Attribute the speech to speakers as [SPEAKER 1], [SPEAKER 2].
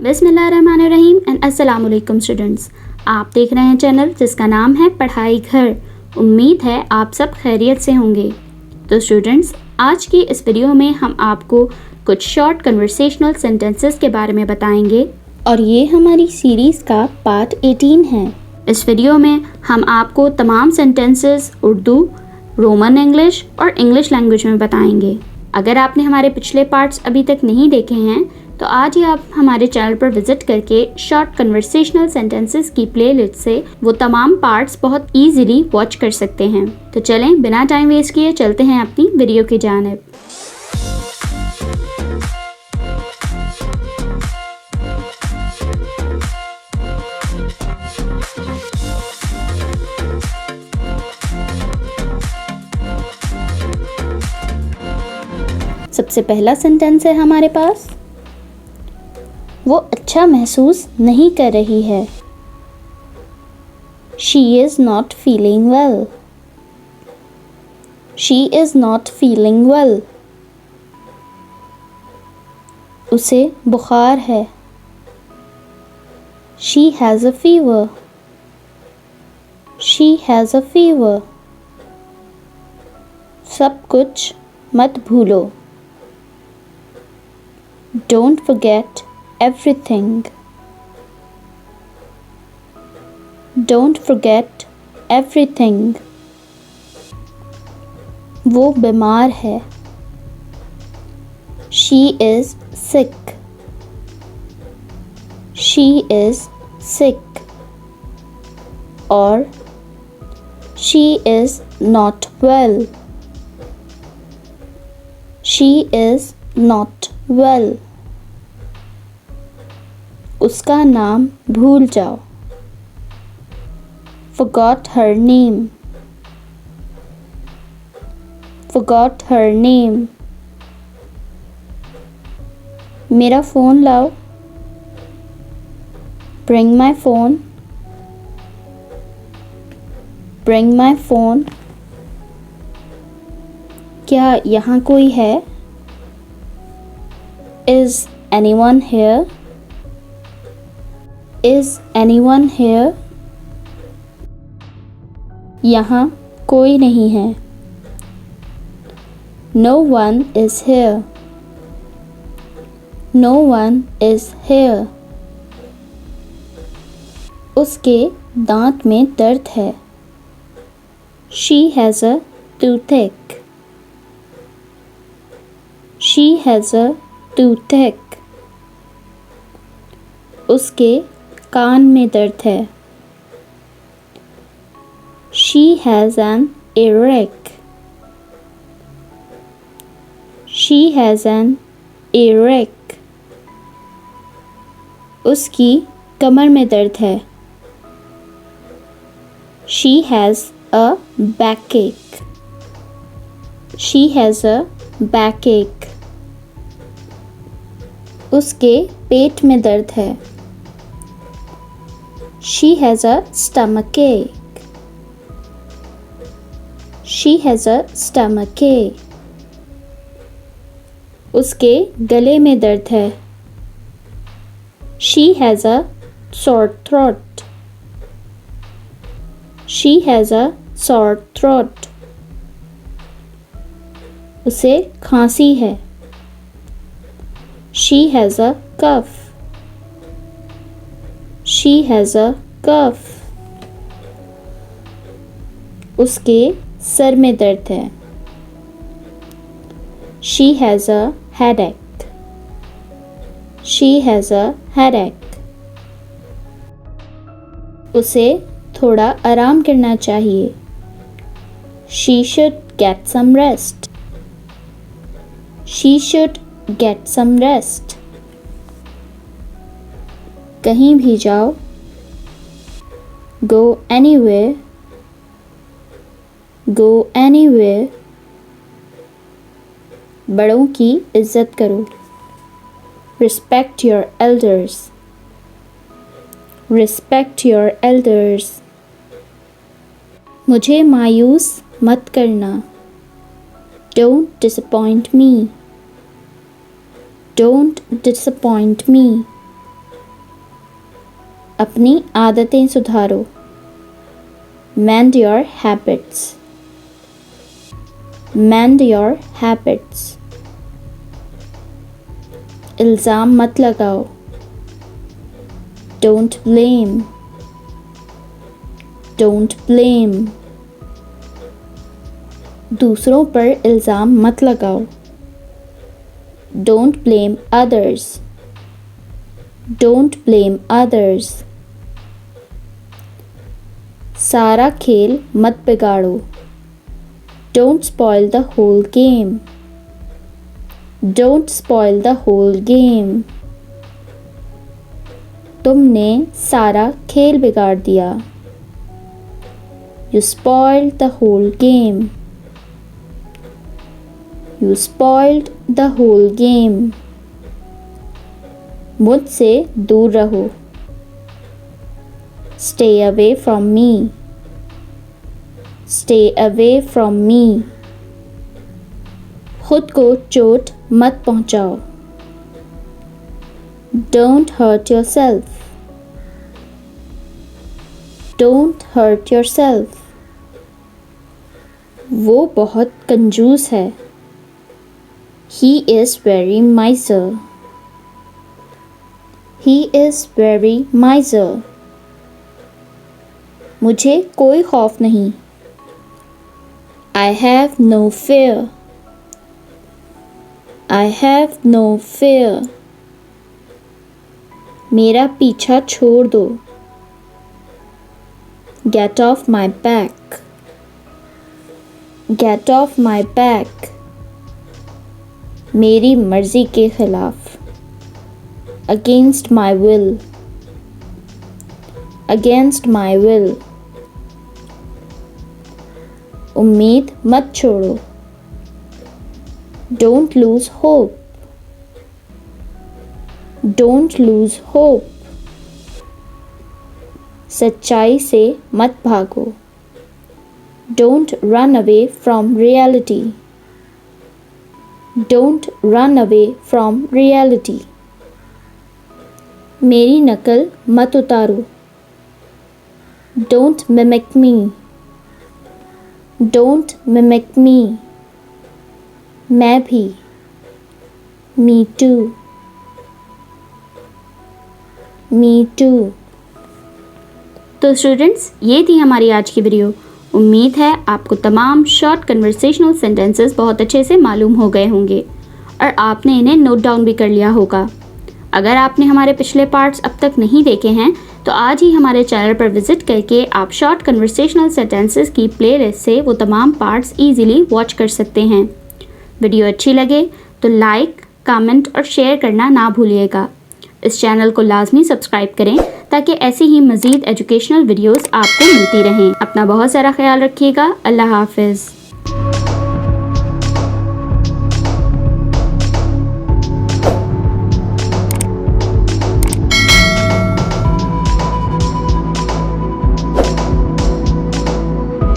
[SPEAKER 1] बिस्मिल्लाहिर्रहमानिर्रहीम एंड अस्सलाम वालेकुम स्टूडेंट्स। आप देख रहे हैं चैनल जिसका नाम है पढ़ाई घर। उम्मीद है आप सब खैरियत से होंगे। तो स्टूडेंट्स, आज की इस वीडियो में हम आपको कुछ शॉर्ट कन्वर्सेशनल सेंटेंसेस के बारे में बताएंगे और ये हमारी सीरीज़ का पार्ट 18 है। इस वीडियो में हम आपको तमाम सेंटेंसेस उर्दू, रोमन इंग्लिश और इंग्लिश लैंग्वेज में बताएंगे। अगर आपने हमारे पिछले पार्ट्स अभी तक नहीं देखे हैं तो आज ही आप हमारे चैनल पर विजिट करके शॉर्ट कन्वर्सेशनल सेंटेंसेस की प्लेलिस्ट से वो तमाम पार्ट्स बहुत इजीली वॉच कर सकते हैं। तो चलें बिना टाइम वेस्ट किए चलते हैं अपनी वीडियो की जानिब। सबसे पहला सेंटेंस है हमारे पास, वो अच्छा महसूस नहीं कर रही है। She is not feeling well. She is not feeling well. उसे बुखार है। She has a fever. She has a fever. सब कुछ मत भूलो। Don't forget everything. Don't forget everything. वो बीमार है। She is sick. She is sick. और she is not well. She is not well. उसका नाम भूल जाओ। Forgot her name. Forgot her name. मेरा फ़ोन लाओ। Bring my phone. Bring my phone. क्या यहाँ कोई है? Is anyone here? Is anyone here? यहाँ कोई नहीं है। No one is here. No one is here. उसके दांत में दर्द है। She has a toothache. She has a toothache. उसके कान में दर्द है। She has an earache. She has an earache. उसकी कमर में दर्द है। She has a backache. She has a backache. उसके पेट में दर्द है। She has a stomachache. She has a stomachache. उसके गले में दर्द है। She has a sore throat. She has a sore throat. उसे खांसी है। She has a cough. She has a cough. उसके सर में दर्द है। She has a headache. She has a headache. उसे थोड़ा आराम करना चाहिए। She should get some rest. She should get some rest. कहीं भी जाओ। Go anywhere. Go anywhere. बड़ों की इज्जत करो। Respect your elders. Respect your elders. मुझे मायूस मत करना। Don't disappoint me. Don't disappoint me. अपनी आदतें सुधारो। Mend your habits. Mend your habits. इल्ज़ाम मत लगाओ। Don't blame. Don't blame. दूसरों पर इल्ज़ाम मत लगाओ। Don't blame others. Don't blame others. सारा खेल मत बिगाड़ो। Don't spoil the whole game. Don't spoil the whole game. तुमने सारा खेल बिगाड़ दिया। You spoiled the whole game. You spoiled the whole game. मुझसे दूर रहो। Stay away from me. Stay away from me. खुद को चोट मत पहुंचाओ। Don't hurt yourself. Don't hurt yourself. वो बहुत कंजूस है। He is very miser. He is very miser. मुझे कोई खौफ नहीं। I have no fear. I have no fear. मेरा पीछा छोड़ दो। Get off my back. Get off my back. मेरी मर्जी के खिलाफ। Against my will. Against my will. उम्मीद मत छोड़ो। Don't lose hope. Don't lose hope. सच्चाई से मत भागो। Don't run away from reality. Don't run away from reality. मेरी नकल मत उतारो। Don't mimic me. Don't mimic me. मैं भी। Me too. Me too. तो स्टूडेंट्स, ये थी हमारी आज की वीडियो। उम्मीद है आपको तमाम शॉर्ट कन्वर्सेशनल सेंटेंसेस बहुत अच्छे से मालूम हो गए होंगे और आपने इन्हें नोट डाउन भी कर लिया होगा। अगर आपने हमारे पिछले पार्ट्स अब तक नहीं देखे हैं तो आज ही हमारे चैनल पर विजिट करके आप शॉर्ट कन्वर्सेशनल सेंटेंसेस की प्लेलिस्ट से वो तमाम पार्ट्स इजीली वॉच कर सकते हैं। वीडियो अच्छी लगे तो लाइक, कमेंट और शेयर करना ना भूलिएगा। इस चैनल को लाजमी सब्सक्राइब करें ताकि ऐसी ही मज़ीद एजुकेशनल वीडियोस आपको मिलती रहें। अपना बहुत सारा ख्याल रखिएगा। अल्लाह हाफिज़।